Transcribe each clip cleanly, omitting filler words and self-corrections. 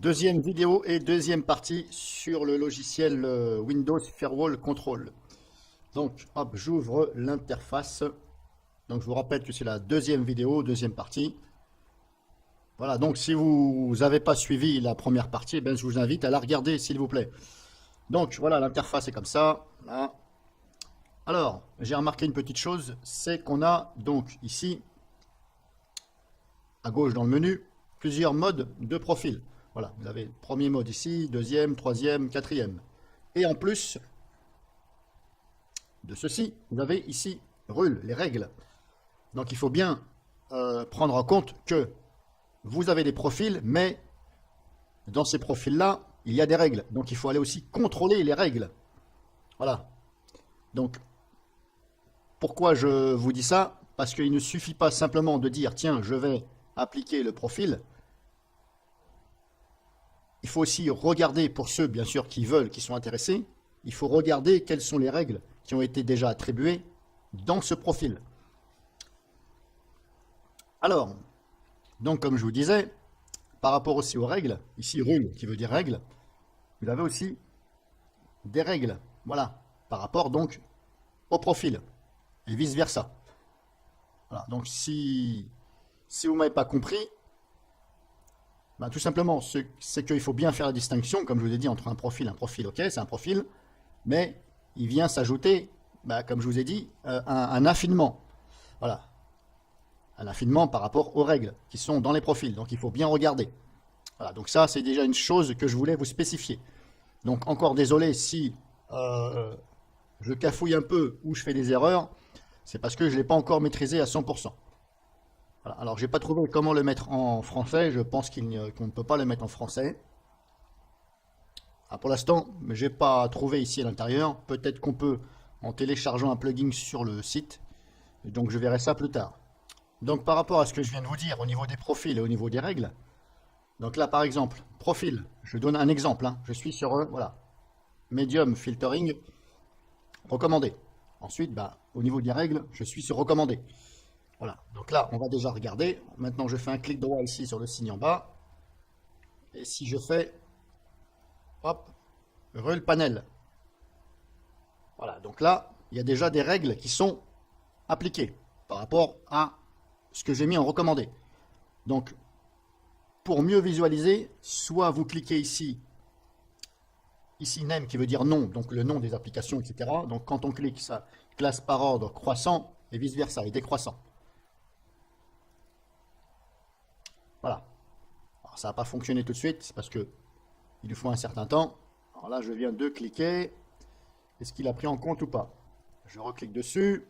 Deuxième vidéo et deuxième partie sur le logiciel Windows Firewall Control. Donc, hop, j'ouvre l'interface. Donc, je vous rappelle que c'est la deuxième vidéo, deuxième partie. Voilà, donc si vous n'avez pas suivi la première partie, ben, je vous invite à la regarder, s'il vous plaît. Donc, voilà, l'interface est comme ça. Là. Alors, j'ai remarqué une petite chose, c'est qu'on a donc ici, à gauche dans le menu, plusieurs modes de profil. Voilà, vous avez le premier mode ici, deuxième, troisième, quatrième. Et en plus de ceci, vous avez ici rule, les règles. Donc il faut bien prendre en compte que vous avez des profils, mais dans ces profils-là, il y a des règles. Donc il faut aller aussi contrôler les règles. Voilà. Donc, pourquoi je vous dis ça? Parce qu'il ne suffit pas simplement de dire, tiens, je vais appliquer le profil. Il faut aussi regarder, pour ceux bien sûr qui veulent, qui sont intéressés, il faut regarder quelles sont les règles qui ont été déjà attribuées dans ce profil. Alors, donc comme je vous disais, par rapport aussi aux règles, ici rule qui veut dire règle, vous avez aussi des règles, voilà, par rapport donc au profil, et vice versa. Voilà, donc si vous ne m'avez pas compris, ben, tout simplement, c'est qu'il faut bien faire la distinction, comme je vous ai dit, entre un profil, ok, c'est un profil, mais il vient s'ajouter, ben, comme je vous ai dit, un affinement. Voilà. Un affinement par rapport aux règles qui sont dans les profils. Donc il faut bien regarder. Voilà, donc ça, c'est déjà une chose que je voulais vous spécifier. Donc encore désolé si je cafouille un peu ou je fais des erreurs, c'est parce que je ne l'ai pas encore maîtrisé à 100%. Voilà. Alors, j'ai pas trouvé comment le mettre en français. Je pense qu'on ne peut pas le mettre en français. Ah, pour l'instant, j'ai pas trouvé ici à l'intérieur. Peut-être qu'on peut en téléchargeant un plugin sur le site. Donc, je verrai ça plus tard. Donc, par rapport à ce que je viens de vous dire au niveau des profils et au niveau des règles. Donc là, par exemple, profil. Je donne un exemple. Hein. Je suis sur voilà, medium filtering recommandé. Ensuite, bah, au niveau des règles, je suis sur recommandé. Voilà, donc là, on va déjà regarder. Maintenant, je fais un clic droit ici sur le signe en bas. Et si je fais, hop, rule panel. Voilà, donc là, il y a déjà des règles qui sont appliquées par rapport à ce que j'ai mis en recommandé. Donc, pour mieux visualiser, soit vous cliquez ici name qui veut dire nom, donc le nom des applications, etc. Donc, quand on clique, ça classe par ordre croissant et vice-versa, et décroissant. Voilà. Alors, ça n'a pas fonctionné tout de suite, c'est parce que il lui faut un certain temps. Alors là, je viens de cliquer. Est-ce qu'il a pris en compte ou pas? Je reclique dessus.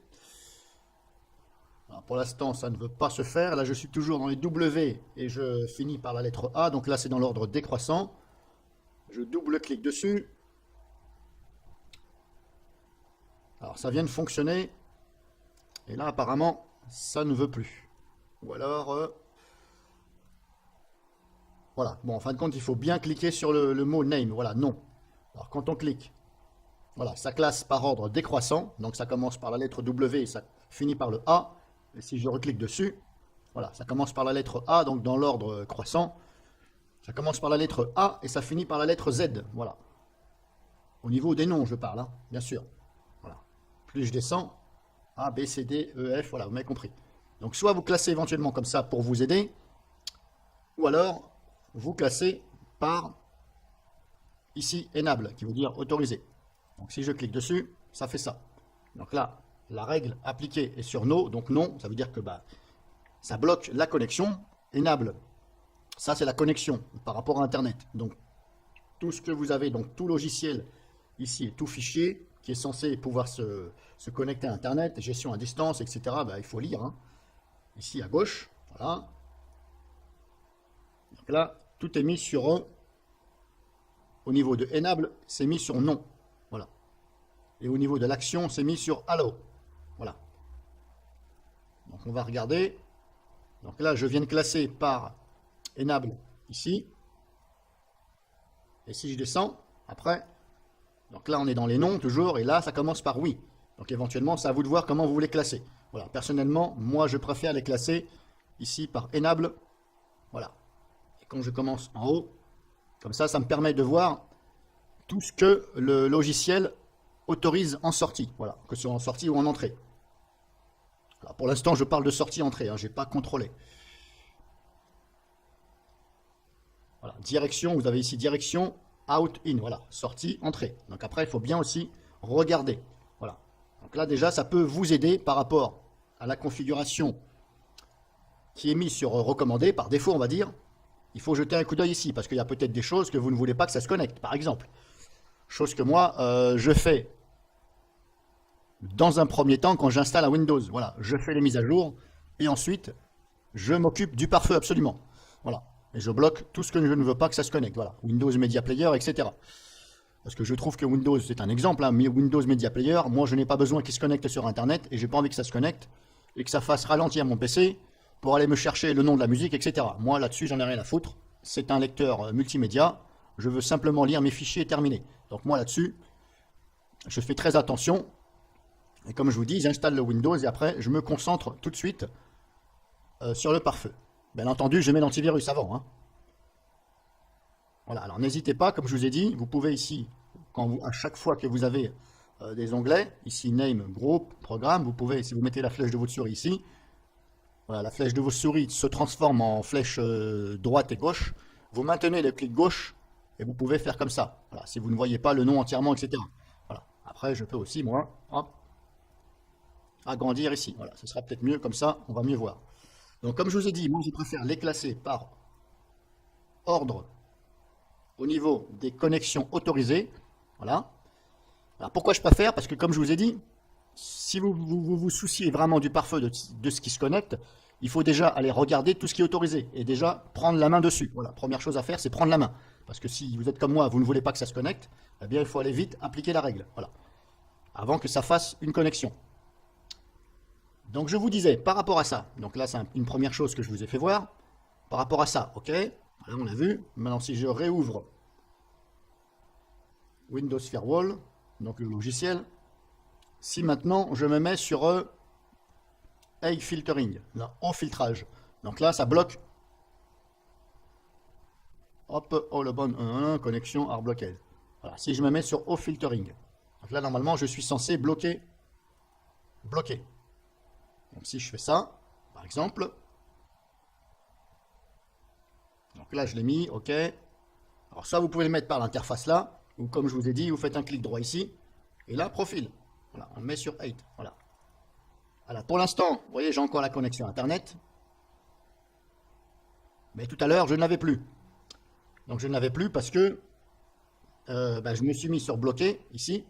Alors, pour l'instant, ça ne veut pas se faire. Là, je suis toujours dans les W et je finis par la lettre A. Donc là, c'est dans l'ordre décroissant. Je double-clique dessus. Alors, ça vient de fonctionner. Et là, apparemment, ça ne veut plus. Ou alors... voilà, bon, en fin de compte, il faut bien cliquer sur le mot name, voilà, non. Alors, quand on clique, voilà, ça classe par ordre décroissant, donc ça commence par la lettre W et ça finit par le A. Et si je reclique dessus, voilà, ça commence par la lettre A, donc dans l'ordre croissant. Ça commence par la lettre A et ça finit par la lettre Z, voilà. Au niveau des noms, je parle, hein, bien sûr. Voilà. Plus je descends, A, B, C, D, E, F, voilà, vous m'avez compris. Donc, soit vous classez éventuellement comme ça pour vous aider, ou alors... vous classez par ici enable qui veut dire autorisé. Donc si je clique dessus, ça fait ça. Donc là, la règle appliquée est sur no, donc non, ça veut dire que bah, ça bloque la connexion. Enable, ça c'est la connexion par rapport à Internet. Donc tout ce que vous avez, donc tout logiciel ici, tout fichier qui est censé pouvoir se connecter à Internet, gestion à distance, etc. Bah, il faut lire. Hein. Ici à gauche, voilà. Donc là, tout est mis sur au niveau de enable, c'est mis sur non. Voilà. Et au niveau de l'action, c'est mis sur allow. Voilà. Donc on va regarder. Donc là, je viens de classer par enable ici. Et si je descends, après, donc là on est dans les noms toujours, et là ça commence par oui. Donc éventuellement, c'est à vous de voir comment vous voulez classer. Voilà. Personnellement, moi je préfère les classer ici par enable. Voilà. Quand je commence en haut, Comme ça me permet de voir tout ce que le logiciel autorise en sortie. Voilà, que ce soit en sortie ou en entrée. Alors, pour l'instant, je parle de sortie-entrée, hein, je n'ai pas contrôlé. Voilà, direction, vous avez ici direction, out, in, voilà, sortie, entrée. Donc après, il faut bien aussi regarder. Voilà. Donc là, déjà, ça peut vous aider par rapport à la configuration qui est mise sur recommandé, par défaut, on va dire. Il faut jeter un coup d'œil ici, parce qu'il y a peut-être des choses que vous ne voulez pas que ça se connecte, par exemple. Chose que moi, je fais dans un premier temps quand j'installe un Windows. Voilà, je fais les mises à jour, et ensuite, je m'occupe du pare-feu absolument. Voilà. Et je bloque tout ce que je ne veux pas que ça se connecte. Voilà, Windows Media Player, etc. Parce que je trouve que Windows, c'est un exemple, hein, mais Windows Media Player, moi je n'ai pas besoin qu'il se connecte sur Internet, et j'ai pas envie que ça se connecte, et que ça fasse ralentir mon PC, pour aller me chercher le nom de la musique, etc. Moi là-dessus, j'en ai rien à foutre. C'est un lecteur multimédia, je veux simplement lire mes fichiers et terminer. Donc moi là-dessus, je fais très attention, et comme je vous dis, j'installe le Windows, et après, je me concentre tout de suite sur le pare-feu. Bien entendu, je mets l'antivirus avant. Hein. Voilà, alors n'hésitez pas, comme je vous ai dit, vous pouvez ici, à chaque fois que vous avez des onglets, ici Name, Group, Programme, vous pouvez, si vous mettez la flèche de votre souris ici, voilà, la flèche de votre souris se transforme en flèche droite et gauche, vous maintenez le clic gauche, et vous pouvez faire comme ça, voilà, si vous ne voyez pas le nom entièrement, etc. Voilà. Après, je peux aussi, moi, hop, agrandir ici, voilà, ce sera peut-être mieux, comme ça, on va mieux voir. Donc comme je vous ai dit, moi je préfère les classer par ordre au niveau des connexions autorisées. Voilà. Alors pourquoi je préfère? Parce que comme je vous ai dit, si vous souciez vraiment du pare-feu de ce qui se connecte, il faut déjà aller regarder tout ce qui est autorisé et déjà prendre la main dessus. Voilà, première chose à faire, c'est prendre la main. Parce que si vous êtes comme moi, vous ne voulez pas que ça se connecte, eh bien il faut aller vite appliquer la règle. Voilà. Avant que ça fasse une connexion. Donc je vous disais, par rapport à ça, donc là c'est une première chose que je vous ai fait voir, par rapport à ça, ok, là on l'a vu, maintenant si je réouvre Windows Firewall, donc le logiciel, si maintenant je me mets sur Egg Filtering, là, au filtrage, donc là ça bloque, hop, all upon connexion are blocked. Voilà, si je me mets sur Au Filtering, donc là normalement je suis censé bloquer. Donc si je fais ça, par exemple, donc là je l'ai mis, ok. Alors ça vous pouvez le mettre par l'interface là, ou comme je vous ai dit, vous faites un clic droit ici, et là profil. Voilà, on le met sur 8, voilà. Voilà, pour l'instant, vous voyez, j'ai encore la connexion Internet. Mais tout à l'heure, je ne l'avais plus. Donc je ne l'avais plus parce que je me suis mis sur bloqué ici.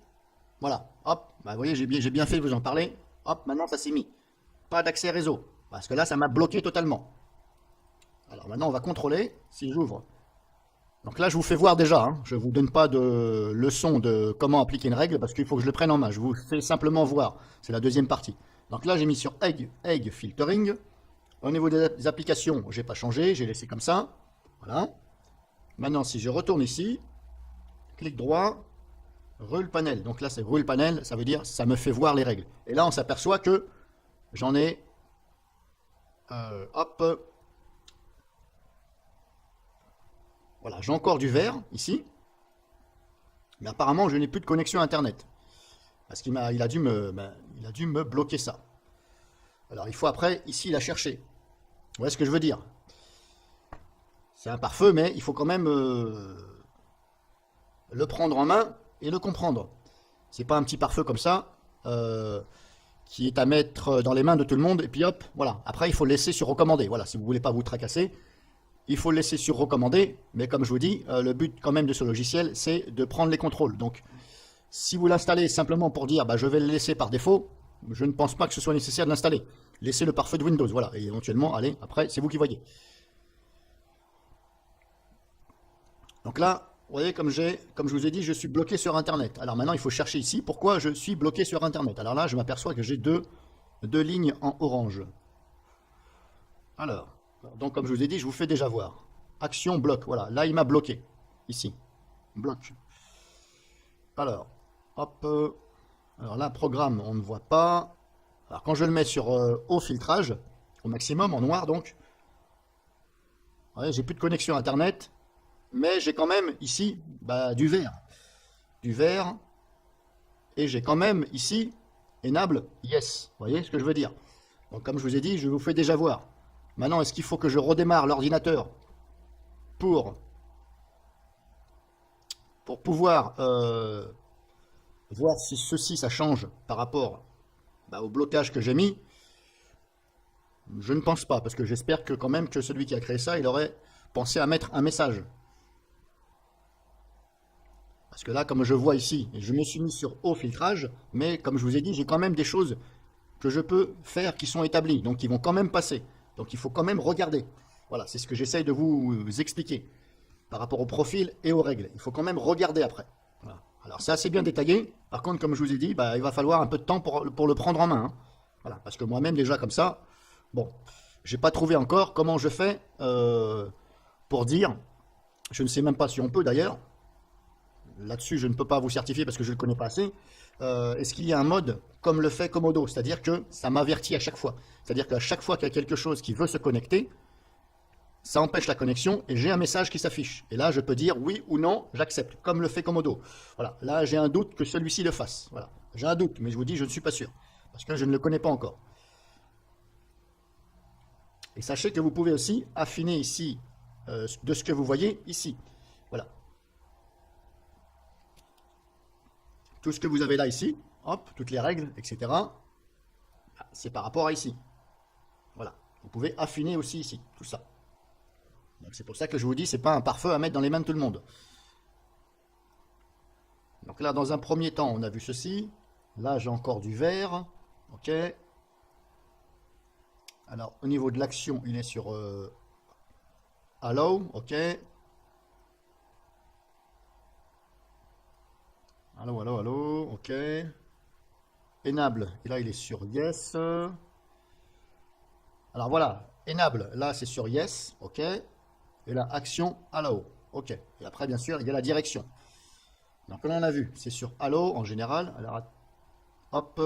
Voilà, hop, vous voyez, j'ai bien fait de vous en parler. Hop, maintenant ça s'est mis. Pas d'accès réseau, parce que là ça m'a bloqué totalement. Alors maintenant on va contrôler, si j'ouvre. Donc là je vous fais voir déjà, hein. Je ne vous donne pas de leçon de comment appliquer une règle, parce qu'il faut que je le prenne en main, je vous fais simplement voir, c'est la deuxième partie. Donc là j'ai mis sur Egg Filtering, au niveau des applications, j'ai pas changé, j'ai laissé comme ça, voilà. Maintenant si je retourne ici, clic droit, Rule Panel, donc là c'est Rule Panel, ça veut dire ça me fait voir les règles. Et là on s'aperçoit que j'en ai, hop, voilà, j'ai encore du vert ici, mais apparemment je n'ai plus de connexion Internet, parce qu'il a dû me bloquer ça. Alors il faut après ici la chercher. Vous voyez ce que je veux dire? C'est un pare-feu, mais il faut quand même le prendre en main et le comprendre. C'est pas un petit pare-feu comme ça. Qui est à mettre dans les mains de tout le monde, et puis hop, voilà. Après, il faut le laisser sur recommandé. Voilà, si vous voulez pas vous tracasser, il faut le laisser sur recommandé, mais comme je vous dis, le but quand même de ce logiciel, c'est de prendre les contrôles. Donc, si vous l'installez simplement pour dire, je vais le laisser par défaut, je ne pense pas que ce soit nécessaire de l'installer. Laissez le pare-feu de Windows, voilà, et éventuellement, allez, après, c'est vous qui voyez. Donc là, vous voyez, comme je vous ai dit, je suis bloqué sur Internet. Alors maintenant, il faut chercher ici pourquoi je suis bloqué sur Internet. Alors là, je m'aperçois que j'ai deux lignes en orange. Alors, donc comme je vous ai dit, je vous fais déjà voir. Action bloc, voilà. Là, il m'a bloqué. Ici. Bloc. Alors, hop. Alors là, programme, on ne voit pas. Alors quand je le mets sur Au filtrage, au maximum, en noir donc, vous voyez, j'ai plus de connexion Internet. mais j'ai quand même ici du vert. Du vert, et j'ai quand même ici enable yes. Vous voyez ce que je veux dire? Donc comme je vous ai dit, je vous fais déjà voir. Maintenant, est-ce qu'il faut que je redémarre l'ordinateur pour pouvoir voir si ceci, ça change par rapport au blocage que j'ai mis? Je ne pense pas, parce que j'espère que quand même que celui qui a créé ça, il aurait pensé à mettre un message. Parce que là, comme je vois ici, je me suis mis sur haut filtrage, mais comme je vous ai dit, j'ai quand même des choses que je peux faire qui sont établies, donc qui vont quand même passer. Donc il faut quand même regarder. Voilà, c'est ce que j'essaye de vous expliquer par rapport au profil et aux règles. Il faut quand même regarder après. Voilà. Alors c'est assez bien détaillé. Par contre, comme je vous ai dit, il va falloir un peu de temps pour le prendre en main. Hein. Voilà, parce que moi-même déjà comme ça, bon, j'ai pas trouvé encore comment je fais pour dire. Je ne sais même pas si on peut d'ailleurs. Là-dessus, je ne peux pas vous certifier parce que je ne le connais pas assez. Est-ce qu'il y a un mode comme le fait Komodo? C'est-à-dire que ça m'avertit à chaque fois. C'est-à-dire qu'à chaque fois qu'il y a quelque chose qui veut se connecter, ça empêche la connexion et j'ai un message qui s'affiche. Et là, je peux dire oui ou non, j'accepte, comme le fait Komodo. Voilà, là, j'ai un doute que celui-ci le fasse. Voilà, j'ai un doute, mais je vous dis, je ne suis pas sûr. Parce que je ne le connais pas encore. Et sachez que vous pouvez aussi affiner ici de ce que vous voyez ici. Voilà. Tout ce que vous avez là ici, hop, toutes les règles, etc. C'est par rapport à ici. Voilà. Vous pouvez affiner aussi ici, tout ça. Donc c'est pour ça que je vous dis, c'est pas un pare-feu à mettre dans les mains de tout le monde. Donc là, dans un premier temps, on a vu ceci. Là, j'ai encore du vert. Ok. Alors, au niveau de l'action, il est sur Allow. Ok. Allo, allo, allo. Ok. Enable. Et là, il est sur Yes. Alors voilà. Enable. Là, c'est sur Yes. Ok. Et la action Allow. OK. Et après, bien sûr, il y a la direction. Donc, comme on a vu, c'est sur Allow en général. Alors, hop.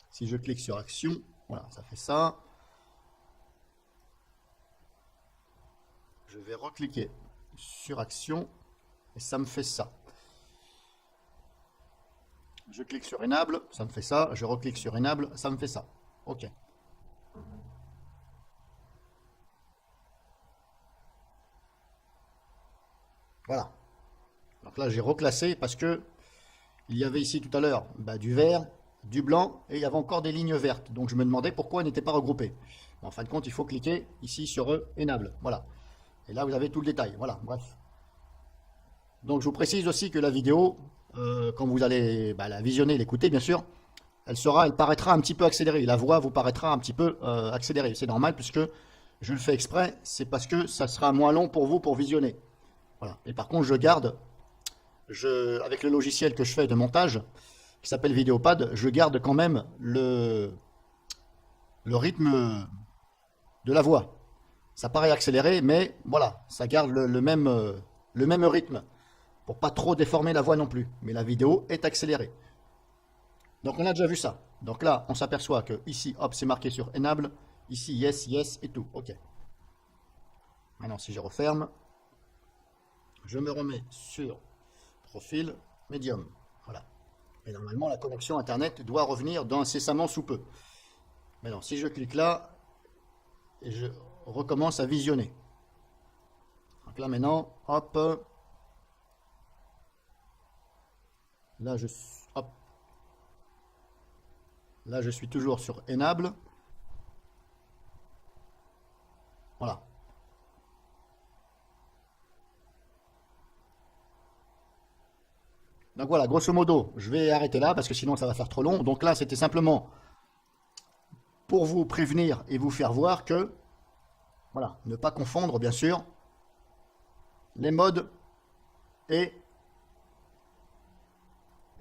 Si je clique sur action, voilà, ça fait ça. Je vais recliquer sur action et ça me fait ça. Je clique sur Enable, ça me fait ça. Je reclique sur Enable, ça me fait ça. OK. Voilà. Donc là, j'ai reclassé parce que il y avait ici tout à l'heure du vert, du blanc et il y avait encore des lignes vertes. Donc je me demandais pourquoi elles n'étaient pas regroupées. En fin de compte, il faut cliquer ici sur Enable. Voilà. Et là, vous avez tout le détail. Voilà, bref. Donc je vous précise aussi que la vidéo, quand vous allez la visionner, l'écouter, bien sûr, elle paraîtra un petit peu accélérée. La voix vous paraîtra un petit peu accélérée. C'est normal puisque je le fais exprès. C'est parce que ça sera moins long pour vous pour visionner. Voilà. Et par contre, je garde, avec le logiciel que je fais de montage, qui s'appelle Vidéopad, je garde quand même le rythme de la voix. Ça paraît accéléré, mais voilà, ça garde le même rythme, pour pas trop déformer la voix non plus. Mais la vidéo est accélérée. Donc on a déjà vu ça. Donc là, on s'aperçoit que ici, hop, c'est marqué sur Enable. Ici, yes, yes et tout. OK. Maintenant, si je referme, je me remets sur profil médium. Voilà. Et normalement, la connexion Internet doit revenir dans incessamment sous peu. Maintenant, si je clique là, et je recommence à visionner. Donc là, maintenant, hop. Là, hop. Là, je suis toujours sur Enable. Voilà. Donc voilà, grosso modo, je vais arrêter là parce que sinon ça va faire trop long. Donc là, c'était simplement pour vous prévenir et vous faire voir que, voilà, ne pas confondre bien sûr les modes et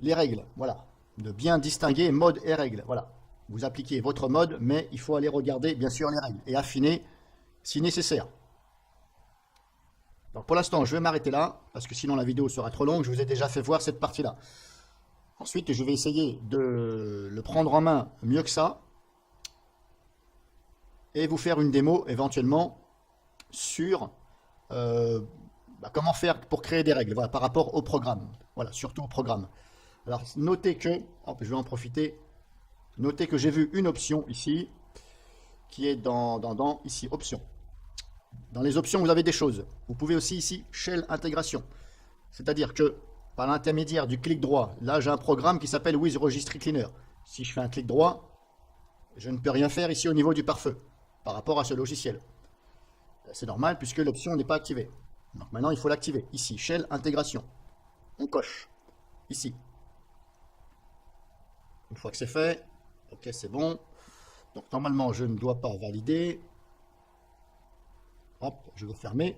les règles. Voilà, de bien distinguer mode et règles. Voilà, vous appliquez votre mode, mais il faut aller regarder bien sûr les règles et affiner si nécessaire. Donc pour l'instant, je vais m'arrêter là, parce que sinon la vidéo sera trop longue. Je vous ai déjà fait voir cette partie-là. Ensuite, je vais essayer de le prendre en main mieux que ça. Et vous faire une démo éventuellement sur bah, comment faire pour créer des règles, voilà, par rapport au programme. Voilà, surtout au programme. Alors, notez que, hop, je vais en profiter, notez que j'ai vu une option ici, qui est ici, options. Dans les options, vous avez des choses. Vous pouvez aussi ici, Shell Intégration. C'est-à-dire que, par l'intermédiaire du clic droit, là j'ai un programme qui s'appelle With Registry Cleaner. Si je fais un clic droit, je ne peux rien faire ici au niveau du pare-feu, par rapport à ce logiciel. C'est normal puisque l'option n'est pas activée. Donc maintenant, il faut l'activer. Ici, Shell Intégration. On coche. Ici. Une fois que c'est fait, ok, c'est bon. Donc normalement, je ne dois pas valider. Hop, je vais fermer.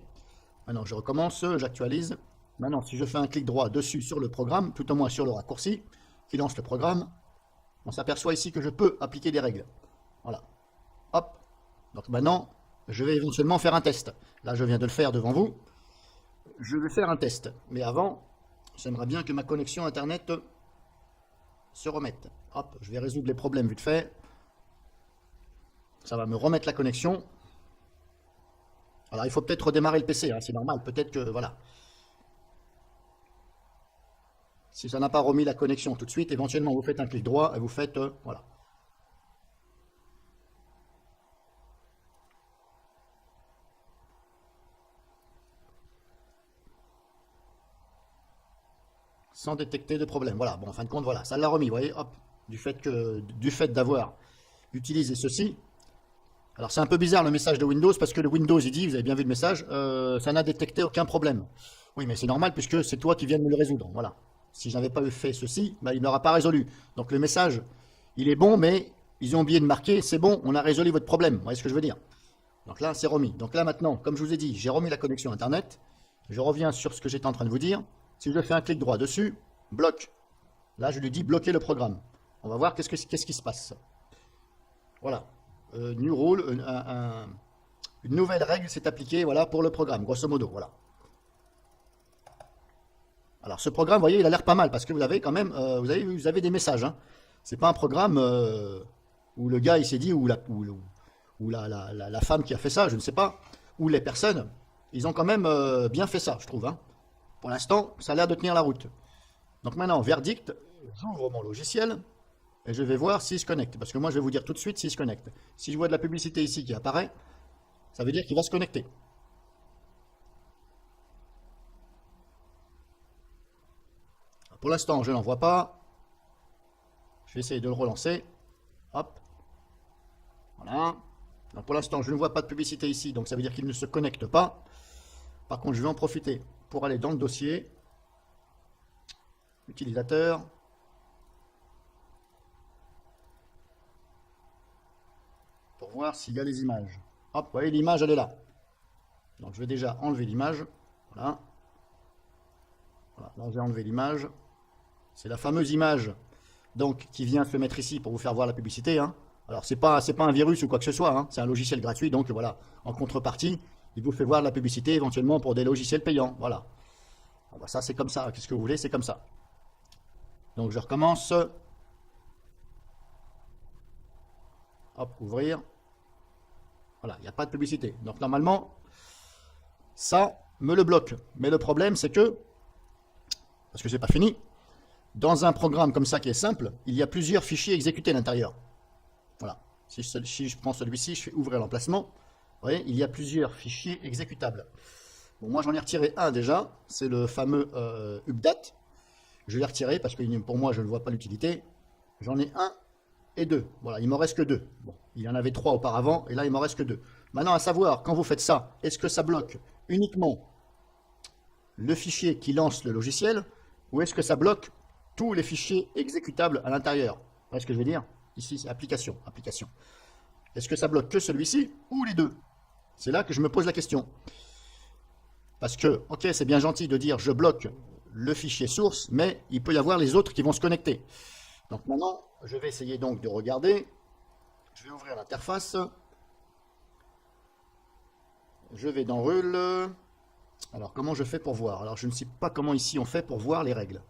Maintenant, je recommence, j'actualise. Maintenant, si je fais un clic droit dessus sur le programme, tout au moins sur le raccourci qui lance le programme, on s'aperçoit ici que je peux appliquer des règles. Voilà. Hop. Donc maintenant, je vais éventuellement faire un test. Là, je viens de le faire devant vous. Je vais faire un test. Mais avant, j'aimerais bien que ma connexion Internet se remette. Hop, je vais résoudre les problèmes vite fait. Ça va me remettre la connexion. Alors, il faut peut-être redémarrer le PC, hein, c'est normal. Peut-être que, voilà. Si ça n'a pas remis la connexion tout de suite, éventuellement, vous faites un clic droit et vous faites, voilà. Sans détecter de problème. Voilà, bon, en fin de compte, voilà, ça l'a remis, vous voyez, hop, du fait d'avoir utilisé ceci. Alors, c'est un peu bizarre le message de Windows, parce que le Windows, il dit, vous avez bien vu le message, ça n'a détecté aucun problème. Oui, mais c'est normal, puisque c'est toi qui viens de me le résoudre, voilà. Si je n'avais pas fait ceci, bah, il n'aura pas résolu. Donc, le message, il est bon, mais ils ont oublié de marquer, c'est bon, on a résolu votre problème, vous voyez ce que je veux dire. Donc là, c'est remis. Donc là, maintenant, comme je vous ai dit, j'ai remis la connexion Internet. Je reviens sur ce que j'étais en train de vous dire. Si je fais un clic droit dessus, bloque. Là, je lui dis bloquer le programme. On va voir qu'est-ce qui se passe. Voilà. New rule, une nouvelle règle s'est appliquée, voilà, pour le programme, grosso modo, voilà. Alors, ce programme, vous voyez, il a l'air pas mal, parce que vous avez quand même, vous avez des messages, hein. C'est pas un programme où le gars, il s'est dit, ou la femme qui a fait ça, je ne sais pas, ou les personnes, ils ont quand même bien fait ça, je trouve, hein. Pour l'instant, ça a l'air de tenir la route. Donc maintenant, verdict, j'ouvre mon logiciel et je vais voir s'il se connecte. Parce que moi, je vais vous dire tout de suite s'il se connecte. Si je vois de la publicité ici qui apparaît, ça veut dire qu'il va se connecter. Pour l'instant, je n'en vois pas. Je vais essayer de le relancer. Hop. Voilà. Donc pour l'instant, je ne vois pas de publicité ici, donc ça veut dire qu'il ne se connecte pas. Par contre, je vais en profiter pour aller dans le dossier. Utilisateur. Pour voir s'il y a les images. Hop, vous voyez, l'image, elle est là. Donc je vais déjà enlever l'image. Voilà. Voilà, là j'ai enlevé l'image. C'est la fameuse image donc, qui vient se mettre ici pour vous faire voir la publicité, hein. Alors, c'est pas un virus ou quoi que ce soit, hein. C'est un logiciel gratuit, donc voilà, en contrepartie, il vous fait voir la publicité éventuellement pour des logiciels payants, voilà. Bon, bah, ça, c'est comme ça, qu'est-ce que vous voulez, c'est comme ça. Donc, je recommence. Hop, ouvrir. Voilà, il n'y a pas de publicité. Donc, normalement, ça me le bloque. Mais le problème, c'est que, parce que c'est pas fini, dans un programme comme ça qui est simple, il y a plusieurs fichiers exécutés à l'intérieur. Voilà. Si je prends celui-ci, je fais ouvrir l'emplacement. Vous voyez, il y a plusieurs fichiers exécutables. Bon, moi, j'en ai retiré un déjà. C'est le fameux update. Je l'ai retiré parce que pour moi, je ne vois pas l'utilité. J'en ai un et deux. Voilà, il m'en reste que deux. Bon, il y en avait trois auparavant et là, il m'en reste que deux. Maintenant, à savoir, quand vous faites ça, est-ce que ça bloque uniquement le fichier qui lance le logiciel ou est-ce que ça bloque tous les fichiers exécutables à l'intérieur? Vous voyez ce que je veux dire? Ici, c'est application, application. Est-ce que ça bloque que celui-ci ou les deux? C'est là que je me pose la question. Parce que, ok, c'est bien gentil de dire je bloque le fichier source, mais il peut y avoir les autres qui vont se connecter. Donc maintenant, je vais essayer donc de regarder. Je vais ouvrir l'interface. Je vais dans Rule. Alors, comment je fais pour voir? Alors, je ne sais pas comment ici on fait pour voir les règles.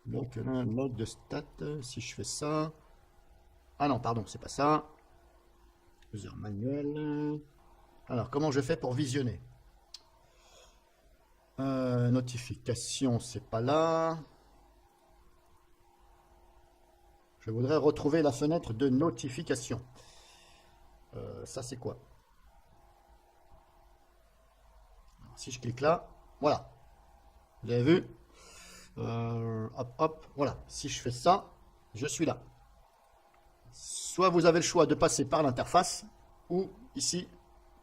Donc, log de stat, si je fais ça... Ah non, pardon, c'est pas ça. User manuel. Alors, comment je fais pour visionner? Notification, c'est pas là. Je voudrais retrouver la fenêtre de notification. Ça, c'est quoi? Alors, si je clique là, voilà. Vous avez vu? Hop, hop, voilà. Si je fais ça, je suis là. Soit vous avez le choix de passer par l'interface, ou ici,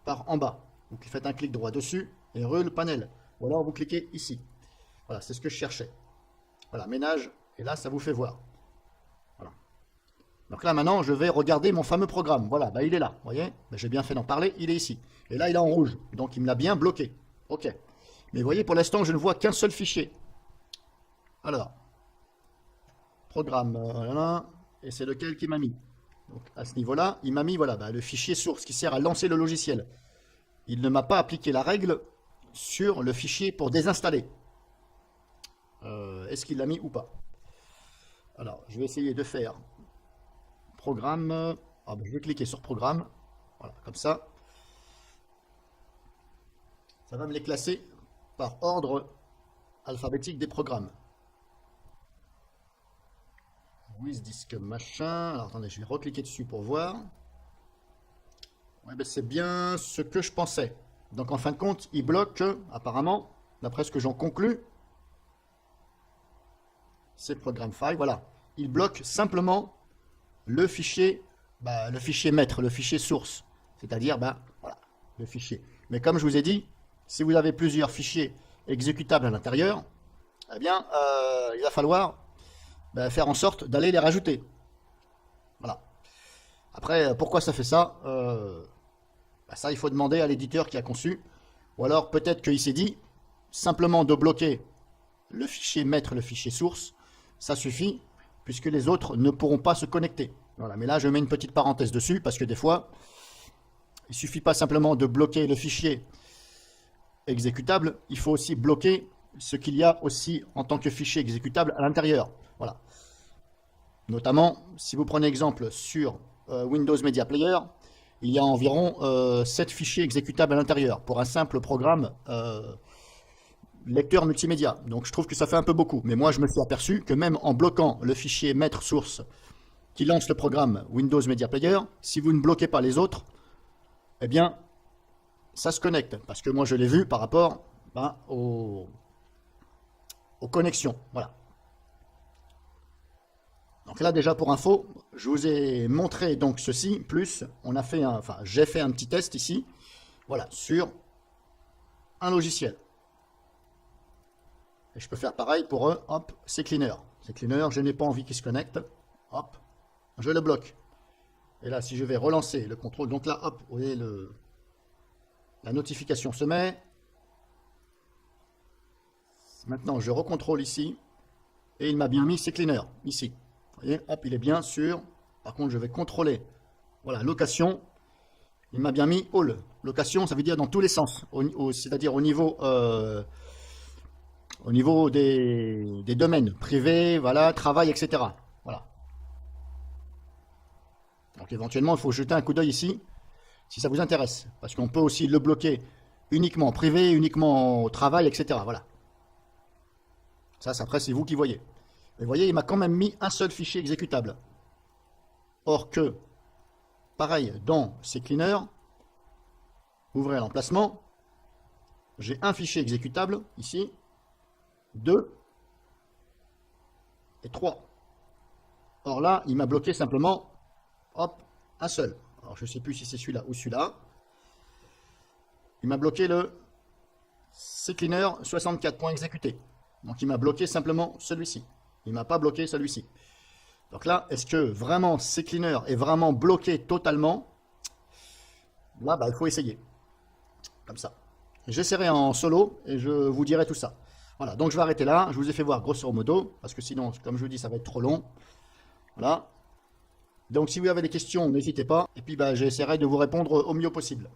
par en bas. Vous faites un clic droit dessus, et le panel. Ou alors vous cliquez ici. Voilà, c'est ce que je cherchais. Voilà, ménage, et là, ça vous fait voir. Voilà. Donc là, maintenant, je vais regarder mon fameux programme. Voilà, bah, il est là, vous voyez, bah, j'ai bien fait d'en parler, il est ici. Et là, il est en rouge, donc il me l'a bien bloqué. Ok. Mais vous voyez, pour l'instant, je ne vois qu'un seul fichier. Alors, programme, voilà, et c'est lequel qui m'a mis. Donc à ce niveau-là, il m'a mis voilà, bah, le fichier source qui sert à lancer le logiciel. Il ne m'a pas appliqué la règle sur le fichier pour désinstaller. Est-ce qu'il l'a mis ou pas? Alors, je vais essayer de faire programme. Ah, bah, je vais cliquer sur programme. Voilà, comme ça. Ça va me les classer par ordre alphabétique des programmes. WizDisk machin. Alors attendez, je vais recliquer dessus pour voir. Ouais, ben, c'est bien ce que je pensais. Donc en fin de compte, il bloque, apparemment, d'après ce que j'en conclus, c'est programme file, voilà. Il bloque simplement le fichier, bah, le fichier maître, le fichier source. C'est-à-dire, bah, voilà, le fichier. Mais comme je vous ai dit, si vous avez plusieurs fichiers exécutables à l'intérieur, eh bien, il va falloir faire en sorte d'aller les rajouter. Voilà. Après, pourquoi ça fait ça? Ça, il faut demander à l'éditeur qui a conçu. Ou alors, peut-être qu'il s'est dit, simplement de bloquer le fichier maître, le fichier source, ça suffit, puisque les autres ne pourront pas se connecter. Voilà. Mais là, je mets une petite parenthèse dessus, parce que des fois, il ne suffit pas simplement de bloquer le fichier exécutable, il faut aussi bloquer ce qu'il y a aussi en tant que fichier exécutable à l'intérieur. Voilà. Notamment, si vous prenez exemple sur Windows Media Player, il y a environ 7 fichiers exécutables à l'intérieur pour un simple programme lecteur multimédia. Donc je trouve que ça fait un peu beaucoup. Mais moi, je me suis aperçu que même en bloquant le fichier maître source qui lance le programme Windows Media Player, si vous ne bloquez pas les autres, eh bien, ça se connecte. Parce que moi, je l'ai vu par rapport aux connexions. Voilà. Donc là, déjà pour info, je vous ai montré donc ceci, plus on a fait j'ai fait un petit test ici, voilà, sur un logiciel. Et je peux faire pareil pour eux, hop, CCleaner. CCleaner, je n'ai pas envie qu'il se connecte, hop, je le bloque. Et là, si je vais relancer le contrôle, donc là, hop, vous voyez, la notification se met. Maintenant, je recontrôle ici, et il m'a bien mis CCleaner, ici. Vous voyez, hop, il est bien sûr. Par contre, je vais contrôler. Voilà, location. Il m'a bien mis all. Location, ça veut dire dans tous les sens. C'est-à-dire au niveau des domaines privés, voilà, travail, etc. Voilà. Donc éventuellement, il faut jeter un coup d'œil ici, si ça vous intéresse. Parce qu'on peut aussi le bloquer uniquement privé, uniquement au travail, etc. Voilà. Ça, après, c'est vous qui voyez. Et vous voyez, il m'a quand même mis un seul fichier exécutable. Or que, pareil, dans CCleaner, ouvrez l'emplacement, j'ai un fichier exécutable, ici, 2 et 3. Or là, il m'a bloqué simplement, hop, un seul. Alors je ne sais plus si c'est celui-là ou celui-là. Il m'a bloqué le CCleaner 64.exécuté. Donc il m'a bloqué simplement celui-ci. Il ne m'a pas bloqué celui-ci. Donc là, est-ce que vraiment CCleaner est vraiment bloqué totalement? Là, il faut essayer. Comme ça. J'essaierai en solo et je vous dirai tout ça. Voilà, donc je vais arrêter là. Je vous ai fait voir grosso modo, parce que sinon, comme je vous dis, ça va être trop long. Voilà. Donc si vous avez des questions, n'hésitez pas. Et puis j'essaierai de vous répondre au mieux possible.